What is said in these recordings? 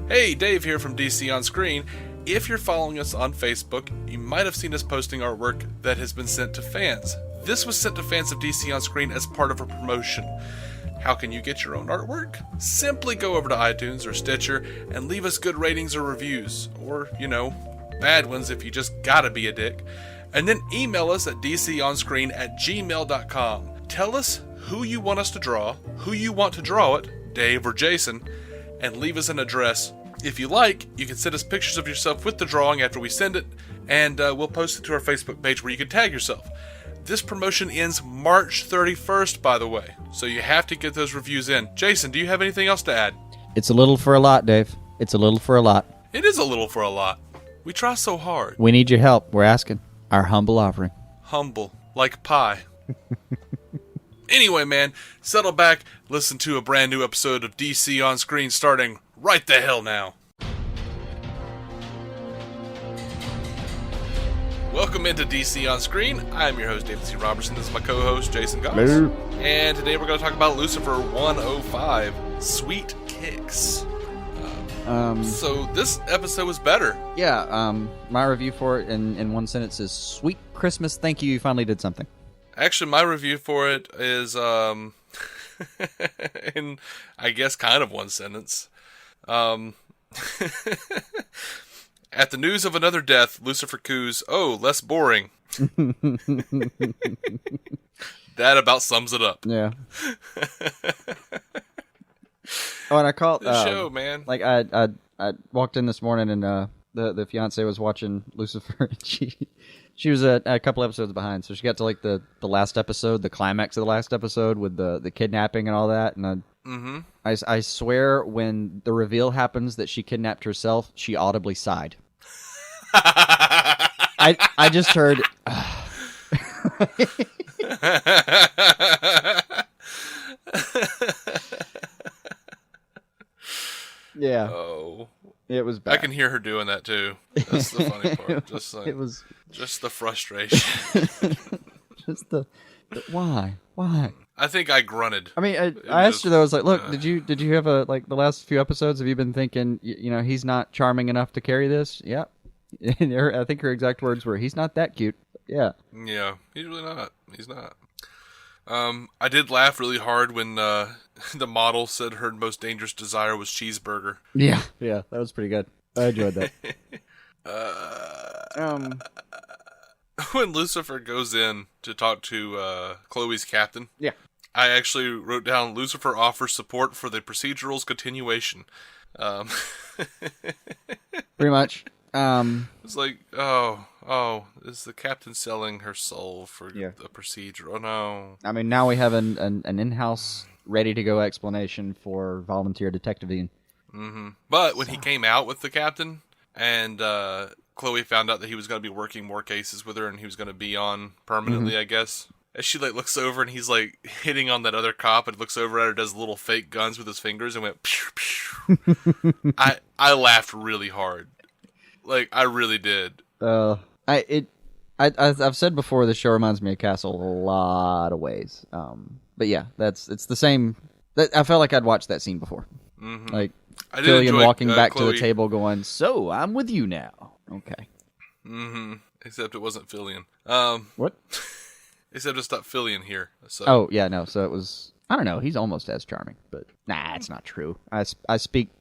Hey, Dave here from DC On Screen. If you're following us on Facebook, you might have seen us posting artwork that has been sent to fans. This was sent to fans of DC On Screen as part of a promotion. How can you get your own artwork? Simply go over to iTunes or Stitcher and leave us good ratings or reviews. Or, bad ones if you just gotta be a dick. And then email us at dconscreen@gmail.com. Tell us who you want us to draw, who you want to draw it, Dave or Jason, and leave us an address. If you like, you can send us pictures of yourself with the drawing after we send it, and we'll post it to our Facebook page where you can tag yourself. This promotion ends March 31st, by the way, so you have to get those reviews in. Jason, do you have anything else to add? It's a little for a lot, Dave. It's a little for a lot. It is a little for a lot. We try so hard. We need your help. We're asking. Our humble offering. Humble, like pie. Anyway, man, settle back, listen to a brand new episode of DC On Screen starting right the hell now. Welcome into DC On Screen. I'm your host, David C. Robertson. This is my co-host, Jason Goss. Hello. And today we're going to talk about Lucifer 105, Sweet Kicks. So this episode was better. Yeah, my review for it in one sentence is, Sweet Christmas, thank you finally did something. Actually, my review for it is, in, I guess, kind of one sentence. At the news of another death, Lucifer coos, "Oh, less boring." That about sums it up. Yeah. Oh, and I called the show, man. Like I walked in this morning and the fiance was watching Lucifer. And she was a couple episodes behind, so she got to like the last episode, the climax of the last episode with the kidnapping and all that. And I swear, when the reveal happens that she kidnapped herself, she audibly sighed. I just heard. Yeah. Oh. It was bad. I can hear her doing that too. That's the funny part. Just like, it was just the frustration. just the why? I think I grunted. I mean, I asked her though. I was like, "Look, did you have the last few episodes? Have you been thinking, he's not charming enough to carry this?" Yeah. And I think her exact words were, "He's not that cute." Yeah. Yeah, he's really not. He's not. I did laugh really hard when the model said her most dangerous desire was cheeseburger. Yeah, that was pretty good. I enjoyed that. When Lucifer goes in to talk to Chloe's captain, yeah, I actually wrote down Lucifer offers support for the procedural's continuation. Pretty much. It's like, oh, is the captain selling her soul for the procedure? Oh no! I mean, now we have an in-house, ready-to-go explanation for volunteer detective Ian. Mm-hmm. But when he came out with the captain, and Chloe found out that he was going to be working more cases with her, and he was going to be on permanently, I guess. As she looks over and he's hitting on that other cop, and looks over at her, does little fake guns with his fingers, and went pew pew. I laughed really hard. I really did. I've said before, this show reminds me of Castle a lot of ways. But yeah, it's the same. I felt like I'd watched that scene before. Mm-hmm. Fillion walking back Chloe. to the table, going, "So I'm with you now." Okay. Mm-hmm. Except it wasn't Fillion. What? Except it's not Fillion here. So. Oh yeah, no. So it was. I don't know. He's almost as charming, but nah, it's not true. I speak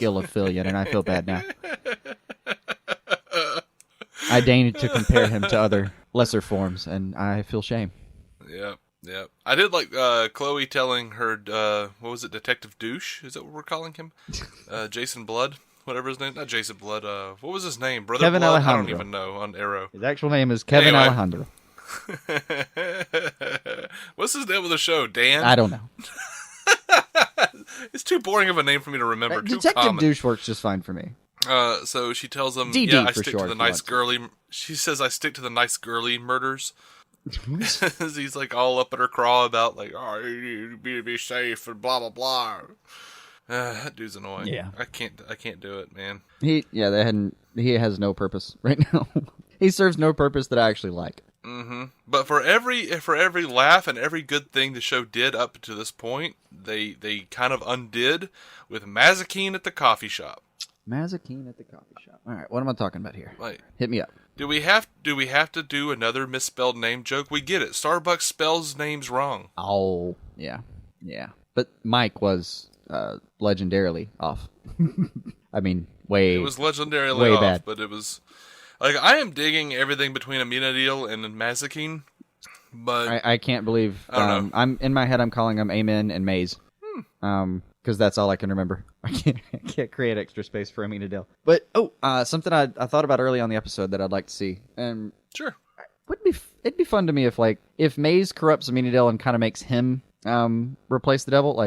ill of Fillion, and I feel bad now. I deign to compare him to other lesser forms, and I feel shame. Yep. I did like Chloe telling her, what was it, Detective Douche? Is that what we're calling him? Jason Blood? Whatever his name. Not Jason Blood. What was his name? Brother Kevin Blood? Alejandro. I don't even know on Arrow. His actual name is Kevin Alejandro. What's his name of the show? Dan? I don't know. It's too boring of a name for me to remember. Detective Douche works just fine for me. So she tells him, DD I for stick short, to the nice girly. She says, I stick to the nice girly murders. He's all up at her craw about oh, you need to be safe and blah blah blah. That dude's annoying. Yeah, I can't do it, man. He has no purpose right now. He serves no purpose that I actually like. Mm-hmm. But for every laugh and every good thing the show did up to this point, they kind of undid with Mazikeen at the coffee shop. Mazikeen at the coffee shop. All right, what am I talking about here? Like, Hit me up. do we have to do another misspelled name joke? We get it. Starbucks spells names wrong. Oh, yeah. But Mike was legendarily off. I mean, It was legendarily way off, bad. but it was like I am digging everything between Aminadil and Mazikeen, but I can't believe. I don't know. I'm in my head. I'm calling them Amen and Maze. Because that's all I can remember. I can't create extra space for Aminadil. But something I thought about early on the episode that I'd like to see. And sure. it'd be fun to me if Maze corrupts Aminadil and kind of makes him replace the devil,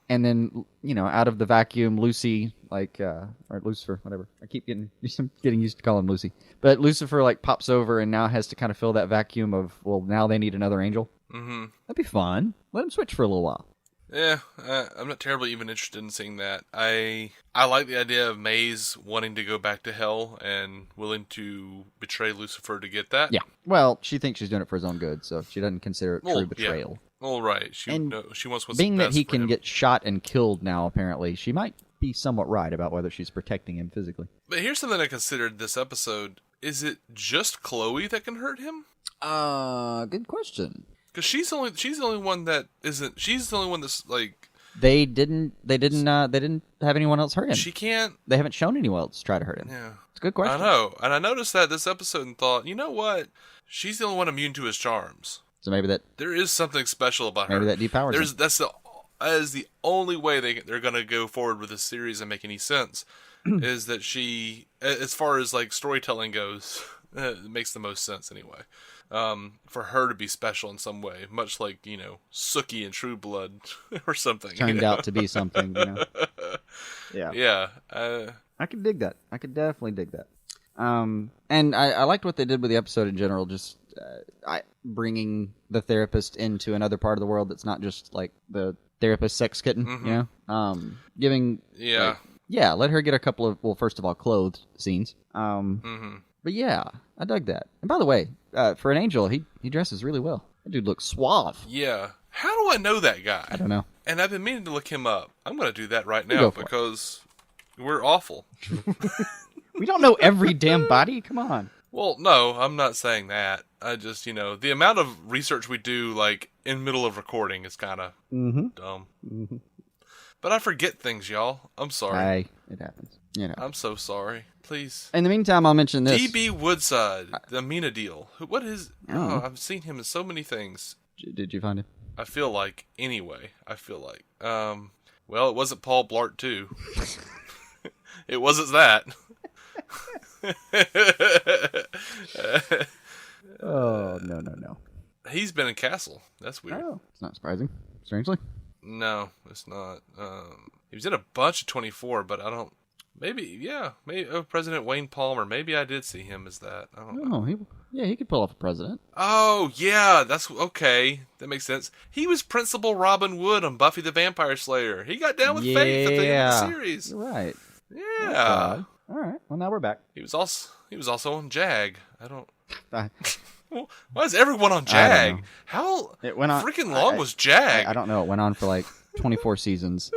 and then out of the vacuum, Luci or Lucifer, whatever. I keep getting used to calling him Lucy, but Lucifer pops over and now has to kind of fill that vacuum of now they need another angel. Mm-hmm. That'd be fun. Let him switch for a little while. Yeah, I'm not terribly even interested in seeing that. I like the idea of Maze wanting to go back to hell and willing to betray Lucifer to get that. Yeah. Well, she thinks she's doing it for his own good, so she doesn't consider it true betrayal. Yeah. All right. She wants what's being best that he for can him. get shot and killed now, apparently, she might be somewhat right about whether she's protecting him physically. But here's something I considered this episode. Is it just Chloe that can hurt him? Good question. Because she's the only one that isn't. She's the only one that's They didn't have anyone else hurt him. She can't. They haven't shown anyone else try to hurt him. Yeah, it's a good question. I know, and I noticed that this episode and thought, you know what? She's the only one immune to his charms. So maybe there is something special about her. Maybe that depowers him. That is the only way they're going to go forward with this series and make any sense. Is that she, as far as storytelling goes, it makes the most sense anyway. For her to be special in some way, much like Suki in True Blood or something. Turned out to be something. Yeah. I could dig that. I could definitely dig that. And I liked what they did with the episode in general. Just bringing the therapist into another part of the world that's not just the therapist sex kitten. Mm-hmm. Giving let her get a couple of first of all clothed scenes. Mm-hmm. But yeah, I dug that. And by the way, for an angel, he dresses really well. That dude looks suave. Yeah. How do I know that guy? I don't know. And I've been meaning to look him up. I'm going to do that right now because we're awful. We don't know every damn body. Come on. Well, no, I'm not saying that. I just, the amount of research we do, in middle of recording is kind of dumb. Mm-hmm. But I forget things, y'all. I'm sorry. It happens. I'm so sorry. Please. In the meantime, I'll mention this. DB Woodside, the Mina deal. What is... Oh, I've seen him in so many things. Did you find him? I feel like. Well, it wasn't Paul Blart 2. It wasn't that. Oh, no. He's been in Castle. That's weird. Oh, it's not surprising. Strangely. No, it's not. He was in a bunch of 24, but I don't... Maybe President Wayne Palmer. Maybe I did see him as that. I don't know. He could pull off a president. Oh, yeah, that's okay. That makes sense. He was Principal Robin Wood on Buffy the Vampire Slayer. He got down with Faith at the end of the series. You're right. Yeah. All right. Well, now we're back. He was also on Jag. I don't... Why is everyone on Jag? How freaking long was Jag? I don't know. It went on for 24 seasons.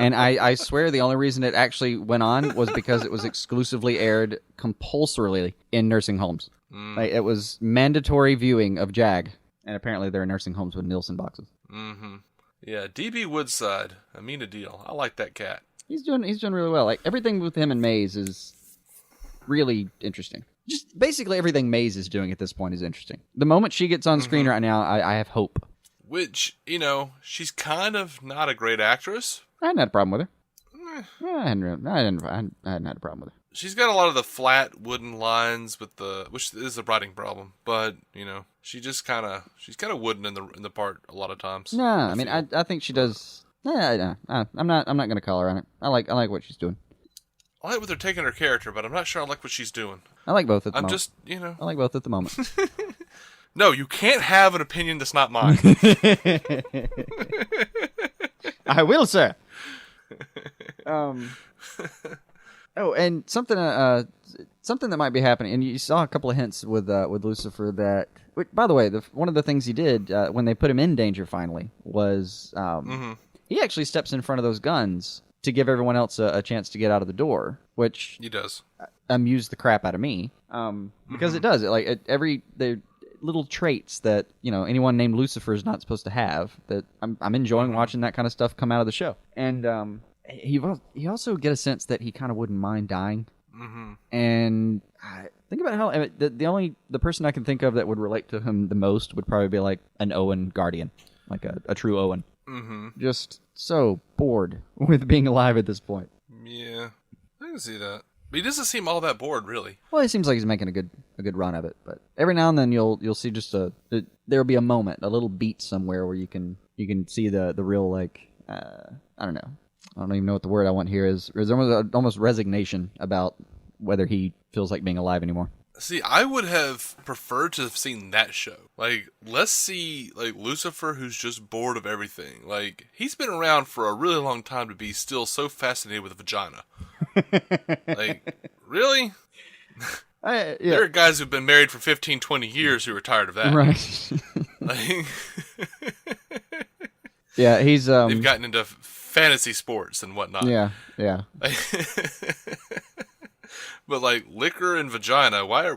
And I swear the only reason it actually went on was because it was exclusively aired compulsorily in nursing homes. It was mandatory viewing of Jag. And apparently there are nursing homes with Nielsen boxes. Mm-hmm. Yeah, DB Woodside. Aminadil. I like that cat. He's doing really well. Everything with him and Maze is really interesting. Just basically everything Maze is doing at this point is interesting. The moment she gets on screen right now, I have hope. Which, she's kind of not a great actress. I hadn't had a problem with her. I hadn't had a problem with her. She's got a lot of the flat wooden lines which is a writing problem, but she's kind of wooden in the part a lot of times. No, I mean I think she does. I'm not going to call her on it. I like what she's doing. I like what they're taking her character, but I'm not sure I like what she's doing. I like both at the moment. I like both at the moment. No, you can't have an opinion that's not mine. I will, sir. And something that might be happening, and you saw a couple of hints with Lucifer that. By the way, one of the things he did when they put him in danger finally was he actually steps in front of those guns to give everyone else a chance to get out of the door, which He does. amused the crap out of me. Because it does. The little traits that anyone named Lucifer is not supposed to have. That I'm enjoying watching that kind of stuff come out of the show. And you also get a sense that he kind of wouldn't mind dying. Mm-hmm. And think about how the person I can think of that would relate to him the most would probably be like an Owen Guardian, like a true Owen. Mm-hmm. Just so bored with being alive at this point. Yeah, I can see that. But he doesn't seem all that bored, really. Well, it seems like he's making a good run of it. But every now and then you'll see just there'll be a moment, a little beat somewhere where you can see the real I don't know. I don't even know what the word I want here is. There's almost resignation about whether he feels like being alive anymore. See, I would have preferred to have seen that show. Like, let's see, like, Lucifer who's just bored of everything. Like, he's been around for a really long time to be still so fascinated with a vagina. Like, really? Yeah. There are guys who've been married for 15, 20 years who are tired of that. Right. Like, yeah, he's... they've gotten into fantasy sports and whatnot. Yeah. But, like, liquor and vagina, why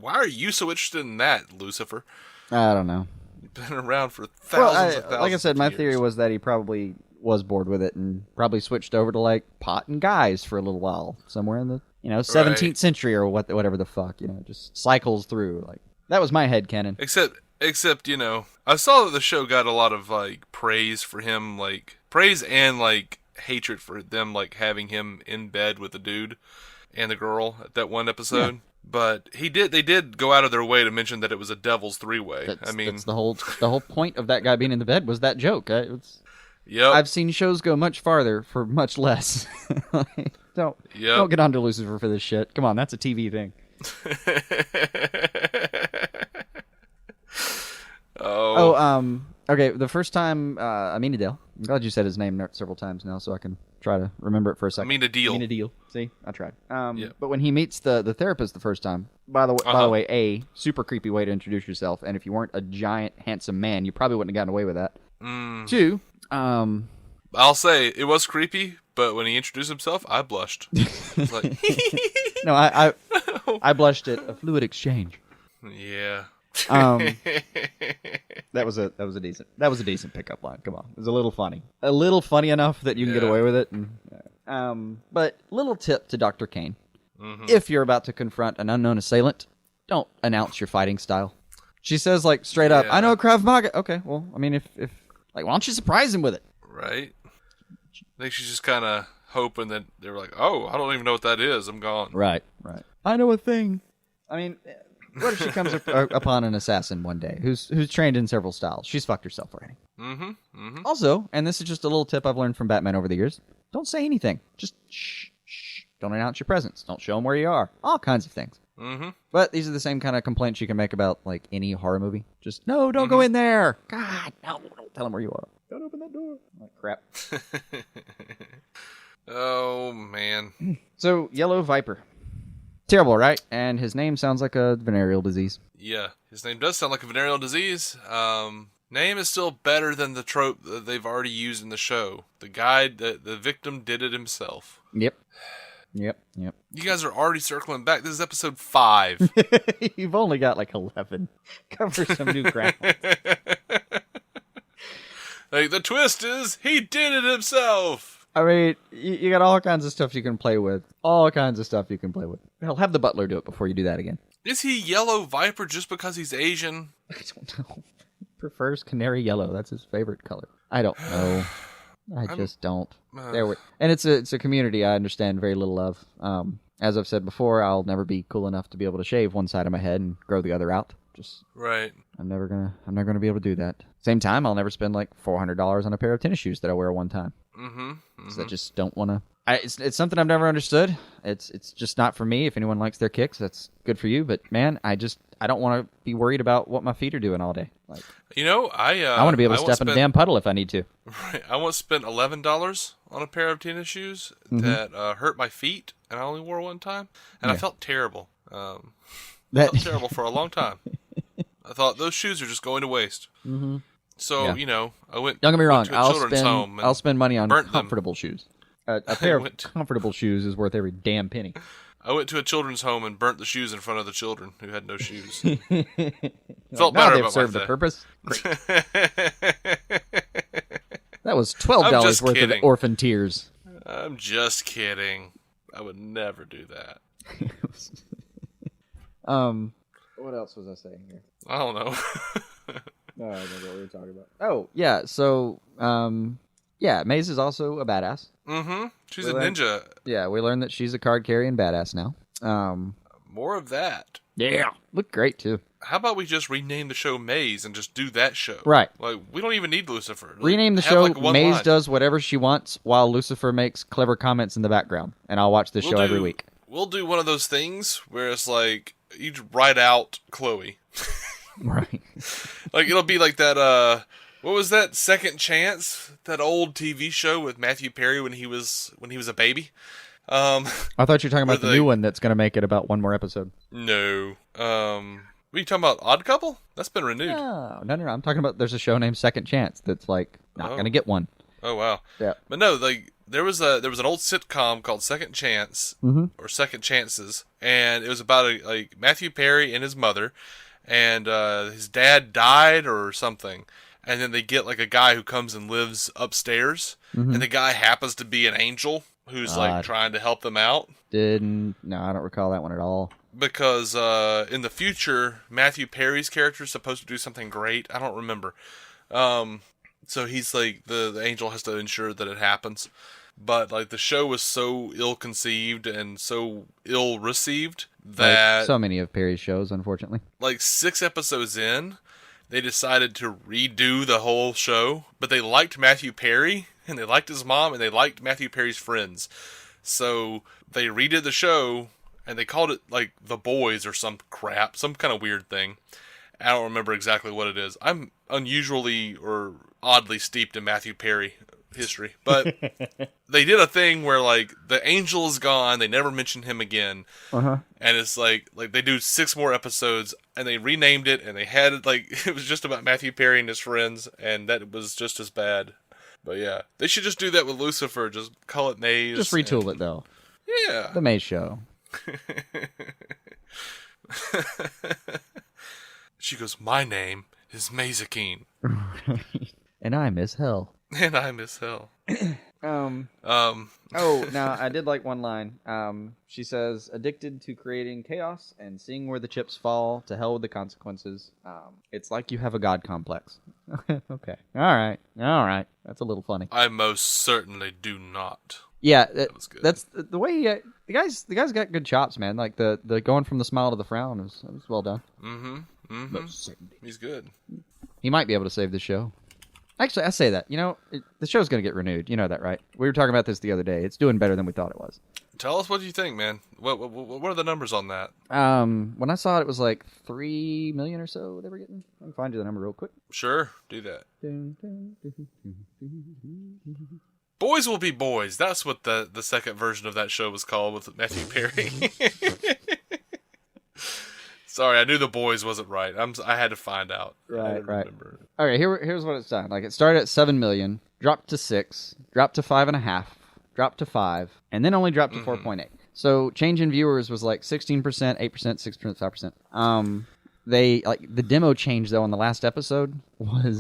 are you so interested in that, Lucifer? I don't know. You've been around for thousands of like I said, my theory was that he probably was bored with it and probably switched over to, like, pot and guys for a little while. Somewhere in the, 17th century or whatever the fuck, just cycles through. Like, that was my headcanon. Except, I saw that the show got a lot of, like, praise for him, like, praise and, like, hatred for them, like, having him in bed with the dude and the girl at that one episode. Yeah. But they did go out of their way to mention that it was a devil's three-way. That's the whole point of that guy being in the bed was that joke. Yep. I've seen shows go much farther for much less. Don't get onto Lucifer for this shit. Come on, that's a TV thing. Okay. The first time, Aminadale. I'm glad you said his name several times now, so I can try to remember it for a second. Aminadale. See, I tried. But when he meets the therapist the first time, by the way, a super creepy way to introduce yourself, and if you weren't a giant handsome man, you probably wouldn't have gotten away with that. 2, I'll say it was creepy, but when he introduced himself, I blushed. It's like, no, I blushed at a fluid exchange. Yeah. That was a decent pickup line. Come on, it was a little funny enough that you can get away with it. But little tip to Dr. Kane: if you're about to confront an unknown assailant, don't announce your fighting style. She says, like, straight up, "I know Krav Maga." Okay, well, I mean, if like, why don't you surprise him with it? Right. I think she's just kind of hoping that they were like, "Oh, I don't even know what that is. I'm gone." Right. I know a thing. I mean. What if she comes upon an assassin one day who's trained in several styles? She's fucked herself already. Also, and this is just a little tip I've learned from Batman over the years, don't say anything. Just shh. Don't announce your presence. Don't show them where you are. All kinds of things. But these are the same kind of complaints you can make about, like, any horror movie. Just, no, don't go in there. God, no, don't tell them where you are. Don't open that door. Like, crap. Oh, man. So, Yellow Viper. Terrible, right? And his name sounds like a venereal disease. Yeah, his name does sound like a venereal diseese. Name is still better than the trope that they've already used in the show. The victim did it himself. Yep. You guys are already circling back. This is episode 5. You've only got like 11. Cover some new ground. Like, the twist is, he did it himself! I mean, you got all kinds of stuff you can play with. Hell, have the butler do it before you do that again. Is he Yellow Viper just because he's Asian? I don't know. He prefers canary yellow. That's his favorite color. I don't know. I just don't. And it's a community I understand very little of. As I've said before, I'll never be cool enough to be able to shave one side of my head and grow the other out. Just right. I'm never gonna be able to do that. Same time, I'll never spend like $400 on a pair of tennis shoes that I wear one time. So I just don't want to. It's something I've never understood. It's just not for me. If anyone likes their kicks, that's good for you. But man, I don't want to be worried about what my feet are doing all day. Like, I want to be able to step in a damn puddle if I need to. Right. I once spent $11 on a pair of tennis shoes that hurt my feet, and I only wore one time, and I felt terrible. Felt terrible for a long time. I thought those shoes are just going to waste. So, I went. Don't get me wrong. To a children's home I'll spend money on comfortable shoes. A pair went of comfortable shoes is worth every damn penny. I went to a children's home and burnt the shoes in front of the children who had no shoes. Now Felt better they've about served a my purpose. Great. That was I'm $12 just worth kidding. of orphan tears. I'm just kidding. I would never do that. What else was I saying here? I don't know. No, I don't know what we were talking about. Oh, yeah. So, yeah, Maze is also a badass. Mm-hmm. She's a ninja. Yeah, we learned that she's a card-carrying badass now. More of that. Yeah. Look great, too. How about we just rename the show Maze and just do that show? Right. Like, we don't even need Lucifer. Like, Rename the have, show, like, one Maze line. does whatever she wants while Lucifer makes clever comments in the background. And I'll watch this show every week. We'll do one of those things where it's like, you write out Chloe. Right. Like, it'll be like that, what was that, Second Chance? That old TV show with Matthew Perry when he was a baby? I thought you were talking about the new one that's going to make it about one more episode. No. What are you talking about? Odd Couple? That's been renewed. No. I'm talking about there's a show named Second Chance that's like not going to get one. Oh, wow. Yeah. But no, like, there was an old sitcom called Second Chance, or Second Chances, and it was about Matthew Perry and his mother, and his dad died or something, and then they get like a guy who comes and lives upstairs, and the guy happens to be an angel who's like trying to help them out. No, I don't recall that one at all. Because in the future, Matthew Perry's character is supposed to do something great. I don't remember. So he's like, the angel has to ensure that it happens. But like the show was so ill-conceived and so ill-received that... Like so many of Perry's shows, unfortunately. Like 6 episodes in, they decided to redo the whole show. But they liked Matthew Perry, and they liked his mom, and they liked Matthew Perry's friends. So they redid the show, and they called it like The Boys or some crap, some kind of weird thing. I don't remember exactly what it is. I'm unusually or oddly steeped in Matthew Perry history, but they did a thing where like the angel is gone, they never mention him again, and it's like they do 6 more episodes, and they renamed it, and they had it like it was just about Matthew Perry and his friends, and that was just as bad. But yeah, they should just do that with Lucifer. Just call it Maze. Just retool it though. Yeah, The Maze Show. She goes, my name is Mazikeen. And I miss hell. And I miss hell. Oh, now I did like one line. She says, addicted to creating chaos and seeing where the chips fall, to hell with the consequences. It's like you have a god complex. Okay. All right. That's a little funny. I most certainly do not. Yeah, That was good. that's the way the guy's got good chops, man. Like the going from the smile to the frown was well done. He's good. He might be able to save the show. Actually, I say that. You know, the show's going to get renewed. You know that, right? We were talking about this the other day. It's doing better than we thought it was. Tell us what you think, man. What are the numbers on that? When I saw it, it was like 3 million or so they were getting. I can find you the number real quick. Sure, do that. Boys Will Be Boys. That's what the second version of that show was called with Matthew Perry. Sorry, I knew The Boys wasn't right. I had to find out. Right. Okay, here's what it's done. Like it started at 7 million, dropped to 6, dropped to 5.5, dropped to 5, and then only dropped to 4.8. So change in viewers was like 16%, 8%, 6%, 5%. They like the demo change though on the last episode was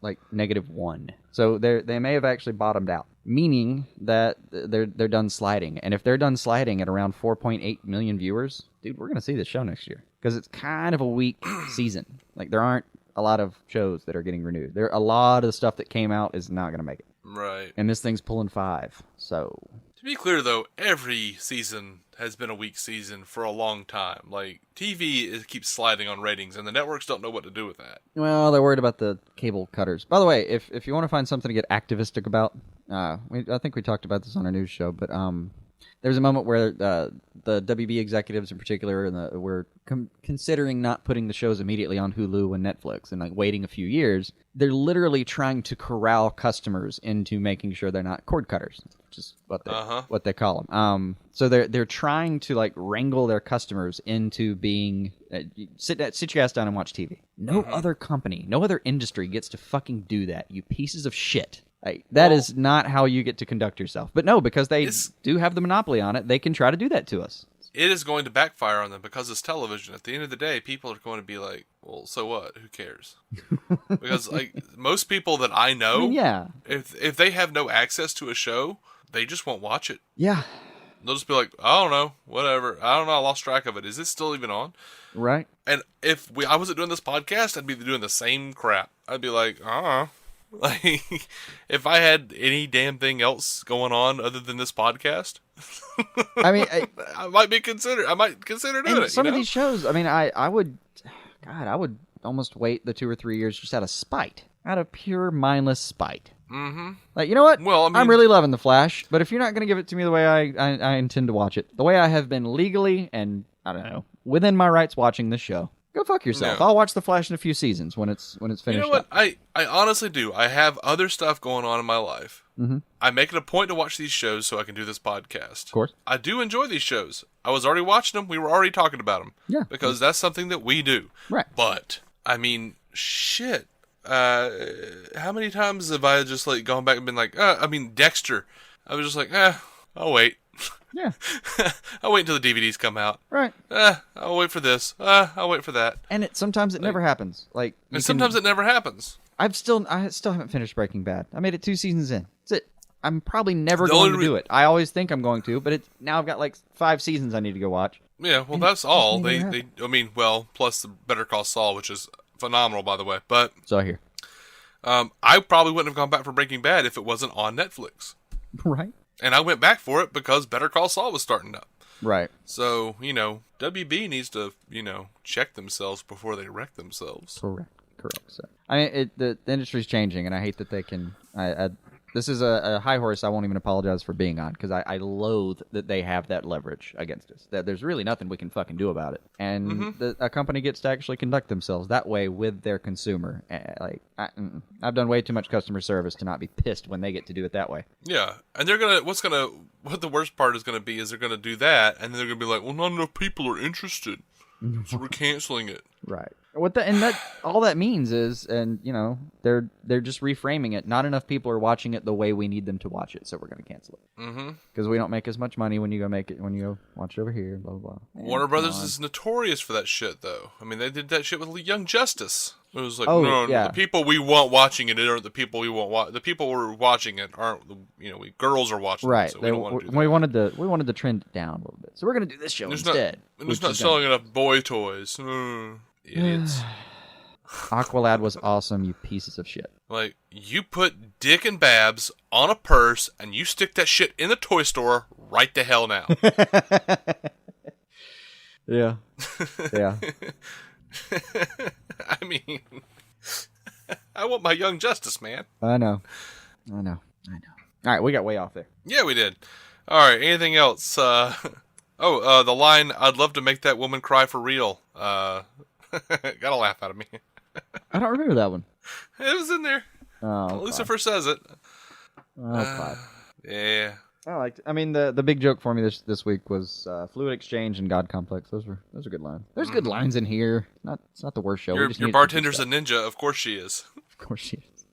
like -1. So they may have actually bottomed out, meaning that they're done sliding. And if they're done sliding at around 4.8 million viewers, dude, we're gonna see this show next year because it's kind of a weak season. Like there aren't a lot of shows that are getting renewed. There a lot of the stuff that came out is not gonna make it. Right. And this thing's pulling 5. So to be clear, though, every season has been a weak season for a long time. Like, TV keeps sliding on ratings, and the networks don't know what to do with that. well, they're worried about the cable cutters. By the way, if you want to find something to get activistic about, I think we talked about this on our news show, but there's a moment where the WB executives in particular were considering not putting the shows immediately on Hulu and Netflix and like waiting a few years. They're literally trying to corral customers into making sure they're not cord cutters, which is what they call them. So they're trying to like wrangle their customers into being sit your ass down and watch TV. No other company, no other industry gets to fucking do that. You pieces of shit. Like, that is not how you get to conduct yourself. But no, because they do have the monopoly on it, they can try to do that to us. It is going to backfire on them because it's television. At the end of the day, people are going to be like, well, so what? Who cares? Because like most people that I know, if they have no access to a show, they just won't watch it. Yeah. They'll just be like, I don't know, whatever. I don't know, I lost track of it. Is it still even on? Right. And if I wasn't doing this podcast, I'd be doing the same crap. I'd be like, like, if I had any damn thing else going on other than this podcast, I mean, I might consider doing it. Some of these shows, I mean, I would almost wait the 2 or 3 years just out of spite, out of pure mindless spite. Mm-hmm. Like, you know what? Well, I mean, I'm really loving The Flash, but if you're not going to give it to me the way I intend to watch it, the way I have been legally and, I don't know, within my rights watching this show, go fuck yourself. No. I'll watch The Flash in a few seasons when it's finished. You know what? I honestly do. I have other stuff going on in my life. Mm-hmm. I make it a point to watch these shows so I can do this podcast. Of course. I do enjoy these shows. I was already watching them. We were already talking about them. Yeah. Because that's something that we do. Right. But, I mean, shit. How many times have I just like gone back and been like, Dexter. I was just like, I'll wait. Yeah. I'll wait until the DVDs come out. Right. I'll wait for this. I'll wait for that. And sometimes it never happens. Like, sometimes it never happens. I still haven't finished Breaking Bad. I made it 2 seasons in. That's it. I'm probably never going to do it. I always think I'm going to, but now I've got like 5 seasons I need to go watch. Yeah, well, that's all. Plus the Better Call Saul, which is phenomenal, by the way. But so I hear. I probably wouldn't have gone back for Breaking Bad if it wasn't on Netflix. Right. And I went back for it because Better Call Saul was starting up. Right. So, WB needs to, check themselves before they wreck themselves. Correct. So, I mean, the industry's changing, and I hate that they can. This is a high horse I won't even apologize for being on, because I loathe that they have that leverage against us. That there's really nothing we can fucking do about it. And a company gets to actually conduct themselves that way with their consumer. I've done way too much customer service to not be pissed when they get to do it that way. Yeah, and they're what the worst part is gonna be is they're gonna do that, and then they're gonna be like, well, not enough people are interested, so we're canceling it. Right. All that means is, and they're just reframing it. Not enough people are watching it the way we need them to watch it, so we're going to cancel it. Mm-hmm. Because we don't make as much money when you go watch it over here. Blah blah blah. Warner Brothers is notorious for that shit, though. I mean, they did that shit with Young Justice. It was like, no, the people we want watching it aren't the people we want. The people who are watching it aren't girls are watching it. Right. So we don't want to do that. We wanted to trend it down a little bit, so we're going to do this show instead. It's not selling enough boy toys. Idiots. Aqualad was awesome, you pieces of shit. Like, you put Dick and Babs on a purse, and you stick that shit in the toy store right the hell now. Yeah. Yeah. I mean, I want my Young Justice, man. I know. All right, we got way off there. Yeah, we did. All right, anything else? The line, I'd love to make that woman cry for real. Got a laugh out of me. I don't remember that one. It was in there. Oh, Lucifer says it. Oh, yeah. I liked it. I mean, the big joke for me this week was Fluid Exchange and God Complex. Those are good lines. There's good lines in here. It's not the worst show. Your bartender's a ninja. Of course she is. Of course she is.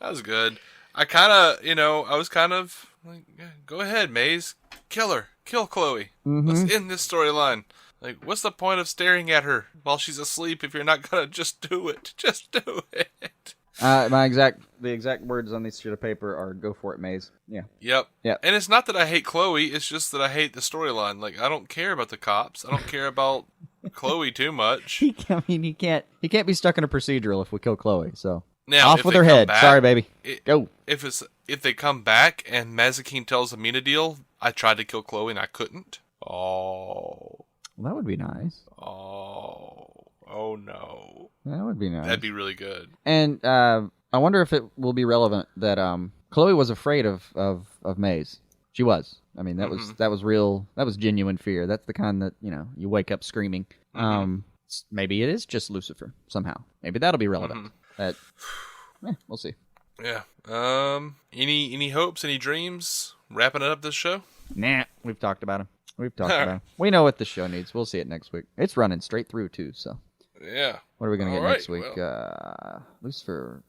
That was good. I was kind of like, yeah, go ahead, Maze. Kill her. Kill Chloe. Mm-hmm. Let's end this storyline. Like, what's the point of staring at her while she's asleep if you're not gonna just do it? Just do it. The exact words on this sheet of paper are "Go for it, Maze." Yeah. Yep. Yeah. And it's not that I hate Chloe; it's just that I hate the storyline. Like, I don't care about the cops. I don't care about Chloe too much. He can't be stuck in a procedural if we kill Chloe. So now, off with her head. Sorry, baby. Go. If they come back and Mazikeen tells Amina deal, I tried to kill Chloe and I couldn't. Oh. Well, that would be nice. Oh no. That would be nice. That'd be really good. And I wonder if it will be relevant that Chloe was afraid of Maze. She was. I mean, that was real. That was genuine fear. That's the kind that you wake up screaming. Maybe it is just Lucifer somehow. Maybe that'll be relevant. We'll see. Yeah. Any hopes? Any dreams? Wrapping it up this show? Nah. We've talked about them. We know what the show needs. We'll see it next week. It's running straight through too. So. Yeah. What are we going to get next week? Well. Lucifer.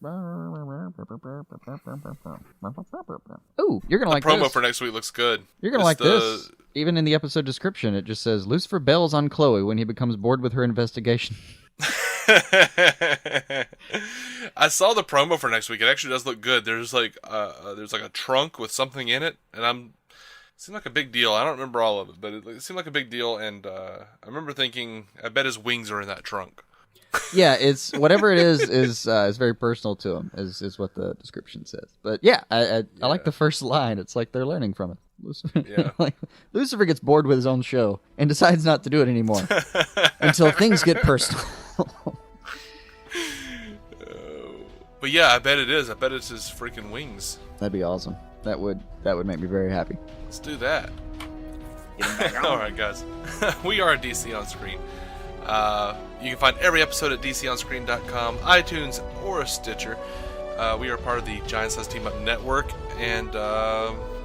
Ooh, you're going to like the promo this. for next week looks good. You're going to like this. Even in the episode description, it just says, Lucifer bails on Chloe when he becomes bored with her investigation. I saw the promo for next week. It actually does look good. There's like a trunk with something in it, and it seemed like a big deal. I don't remember all of it, but it seemed like a big deal, and I remember thinking, I bet his wings are in that trunk. Yeah, it's whatever it is very personal to him, is what the description says. But yeah, I like the first line. It's like they're learning from it. Lucifer gets bored with his own show and decides not to do it anymore until things get personal. But yeah, I bet it is. I bet it's his freaking wings. That'd be awesome. That would make me very happy. Let's do that. All right, guys. We are DC On Screen. You can find every episode at dconscreen.com, iTunes, or Stitcher. We are part of the Giant Size Team Up Network and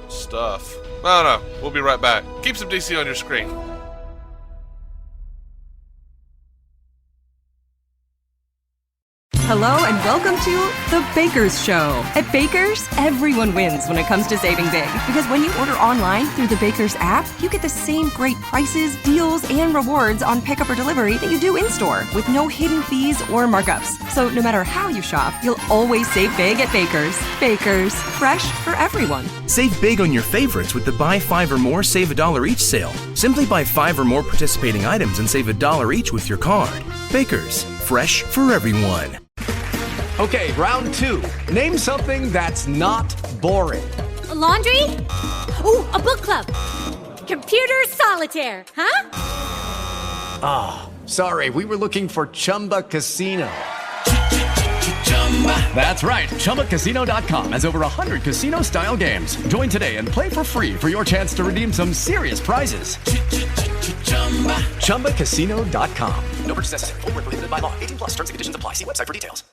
stuff. I don't know. We'll be right back. Keep some DC on your screen. Hello and welcome to The Baker's Show. At Baker's, everyone wins when it comes to saving big. Because when you order online through the Baker's app, you get the same great prices, deals, and rewards on pickup or delivery that you do in-store, with no hidden fees or markups. So no matter how you shop, you'll always save big at Baker's. Baker's, fresh for everyone. Save big on your favorites with the Buy 5 or More, Save $1 each sale. Simply buy 5 or more participating items and save $1 each with your card. Baker's, fresh for everyone. Okay, round 2. Name something that's not boring. A laundry? Ooh, a book club. Computer solitaire, huh? Ah, sorry, we were looking for Chumba Casino. That's right, ChumbaCasino.com has over 100 casino-style games. Join today and play for free for your chance to redeem some serious prizes. ChumbaCasino.com. No purchase necessary. Void where prohibited by law. 18+ terms and conditions apply. See website for details.